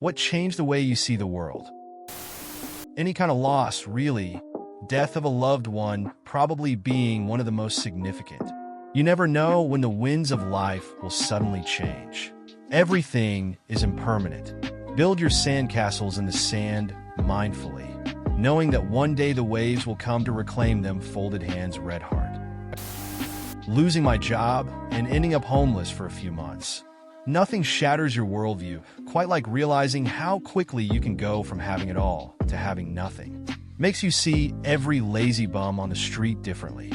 What changed the way you see the world? Any kind of loss, really. Death of a loved one probably being one of the most significant. You never know when the winds of life will suddenly change. Everything is impermanent. Build your sandcastles in the sand mindfully, knowing that one day the waves will come to reclaim them, folded hands, red heart. Losing my job and ending up homeless for a few months. Nothing shatters your worldview quite like realizing how quickly you can go from having it all to having nothing. Makes you see every lazy bum on the street differently.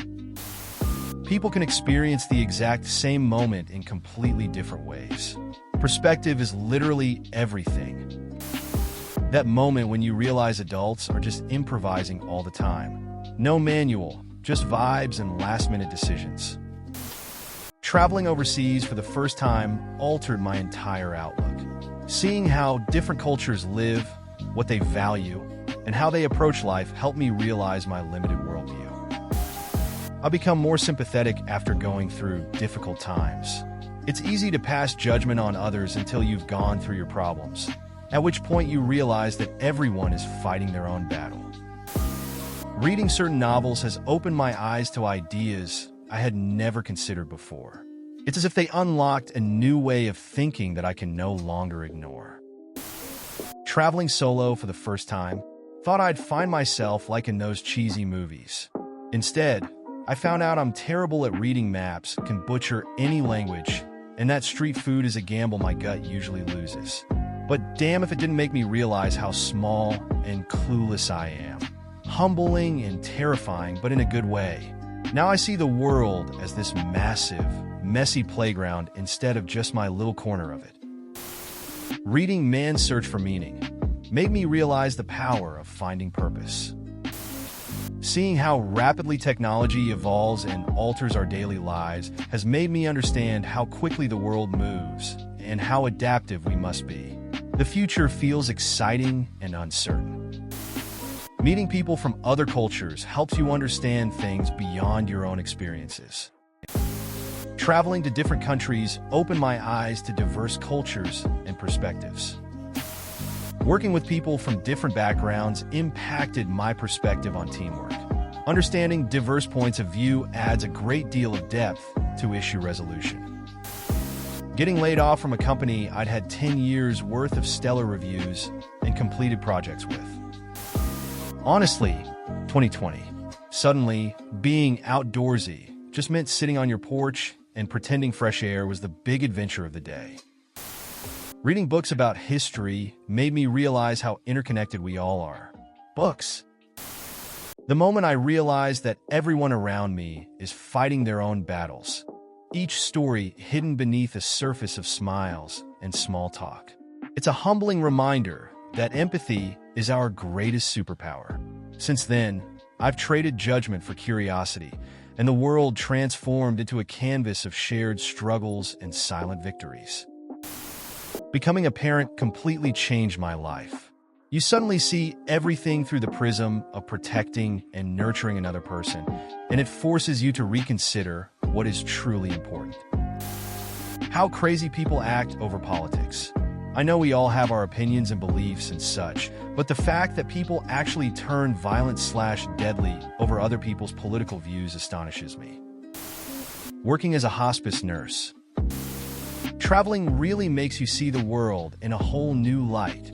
People can experience the exact same moment in completely different ways. Perspective is literally everything. That moment when you realize adults are just improvising all the time. No manual, just vibes and last-minute decisions. Traveling overseas for the first time altered my entire outlook. Seeing how different cultures live, what they value, and how they approach life helped me realize my limited worldview. I become more sympathetic after going through difficult times. It's easy to pass judgment on others until you've gone through your problems, at which point you realize that everyone is fighting their own battle. Reading certain novels has opened my eyes to ideas I had never considered before. It's as if they unlocked a new way of thinking that I can no longer ignore. Traveling solo for the first time, thought I'd find myself like in those cheesy movies. Instead, I found out I'm terrible at reading maps, can butcher any language, and that street food is a gamble my gut usually loses. But damn if it didn't make me realize how small and clueless I am. Humbling and terrifying, but in a good way. Now I see the world as this massive, messy playground instead of just my little corner of it. Reading Man's Search for Meaning made me realize the power of finding purpose. Seeing how rapidly technology evolves and alters our daily lives has made me understand how quickly the world moves and how adaptive we must be. The future feels exciting and uncertain. Meeting people from other cultures helps you understand things beyond your own experiences. Traveling to different countries opened my eyes to diverse cultures and perspectives. Working with people from different backgrounds impacted my perspective on teamwork. Understanding diverse points of view adds a great deal of depth to issue resolution. Getting laid off from a company I'd had 10 years worth of stellar reviews and completed projects with. Honestly, 2020, suddenly being outdoorsy just meant sitting on your porch and pretending fresh air was the big adventure of the day. Reading books about history made me realize how interconnected we all are. Books. The moment I realized that everyone around me is fighting their own battles, each story hidden beneath a surface of smiles and small talk. It's a humbling reminder that empathy is our greatest superpower. Since then, I've traded judgment for curiosity, and the world transformed into a canvas of shared struggles and silent victories. Becoming a parent completely changed my life. You suddenly see everything through the prism of protecting and nurturing another person, and it forces you to reconsider what is truly important. How crazy people act over politics. I know we all have our opinions and beliefs and such, but the fact that people actually turn violent/deadly over other people's political views astonishes me. Working as a hospice nurse. Traveling really makes you see the world in a whole new light.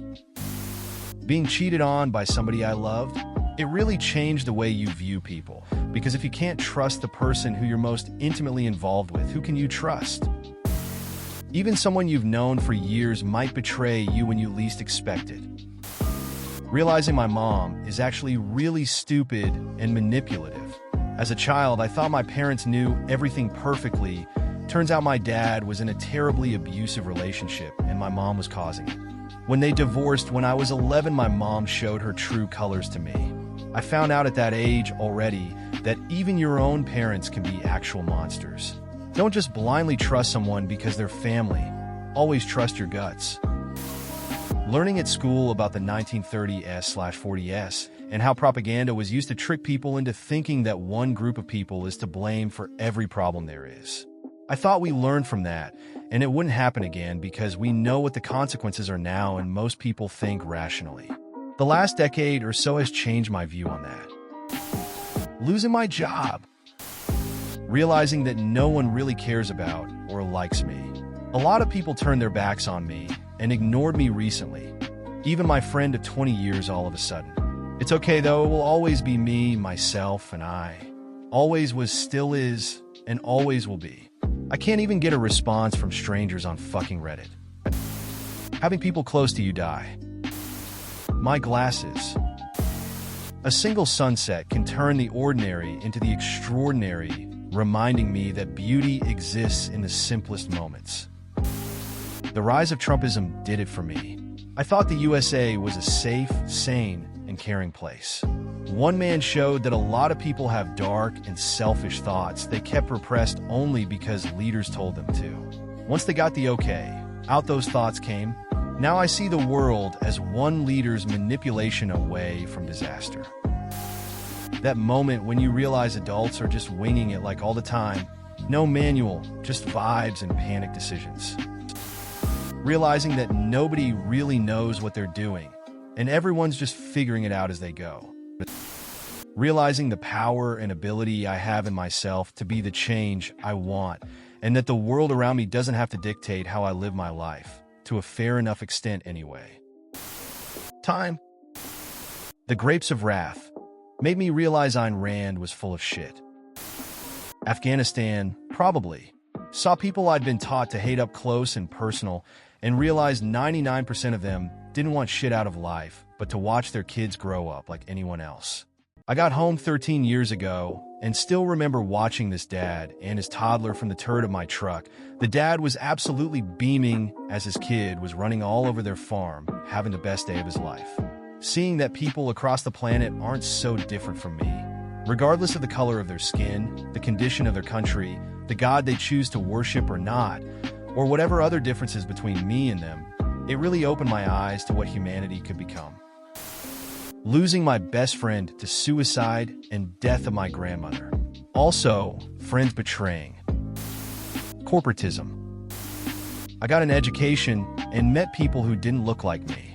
Being cheated on by somebody I loved, it really changed the way you view people, because if you can't trust the person who you're most intimately involved with, who can you trust? Even someone you've known for years might betray you when you least expect it. Realizing my mom is actually really stupid and manipulative. As a child, I thought my parents knew everything perfectly. Turns out my dad was in a terribly abusive relationship and my mom was causing it. When they divorced when I was 11, my mom showed her true colors to me. I found out at that age already that even your own parents can be actual monsters. Don't just blindly trust someone because they're family. Always trust your guts. Learning at school about the 1930s/40s and how propaganda was used to trick people into thinking that one group of people is to blame for every problem there is. I thought we learned from that, and it wouldn't happen again because we know what the consequences are now and most people think rationally. The last decade or so has changed my view on that. Losing my job. Realizing that no one really cares about or likes me. A lot of people turned their backs on me and ignored me recently. Even my friend of 20 years all of a sudden. It's okay though, it will always be me, myself, and I. Always was, still is, and always will be. I can't even get a response from strangers on fucking Reddit. Having people close to you die. My glasses. A single sunset can turn the ordinary into the extraordinary, reminding me that beauty exists in the simplest moments. The rise of Trumpism did it for me. I thought the USA was a safe, sane, and caring place. One man showed that a lot of people have dark and selfish thoughts they kept repressed only because leaders told them to. Once they got the okay, out those thoughts came. Now I see the world as one leader's manipulation away from disaster. That moment when you realize adults are just winging it like all the time. No manual, just vibes and panic decisions. Realizing that nobody really knows what they're doing, and everyone's just figuring it out as they go. Realizing the power and ability I have in myself to be the change I want, and that the world around me doesn't have to dictate how I live my life, to a fair enough extent anyway. Time. The grapes of wrath made me realize Ayn Rand was full of shit. Afghanistan, probably. Saw people I'd been taught to hate up close and personal, and realized 99% of them didn't want shit out of life, but to watch their kids grow up like anyone else. I got home 13 years ago, and still remember watching this dad and his toddler from the turret of my truck. The dad was absolutely beaming as his kid was running all over their farm, having the best day of his life. Seeing that people across the planet aren't so different from me. Regardless of the color of their skin, the condition of their country, the God they choose to worship or not, or whatever other differences between me and them, it really opened my eyes to what humanity could become. Losing my best friend to suicide and death of my grandmother. Also, friends betraying. Corporatism. I got an education and met people who didn't look like me.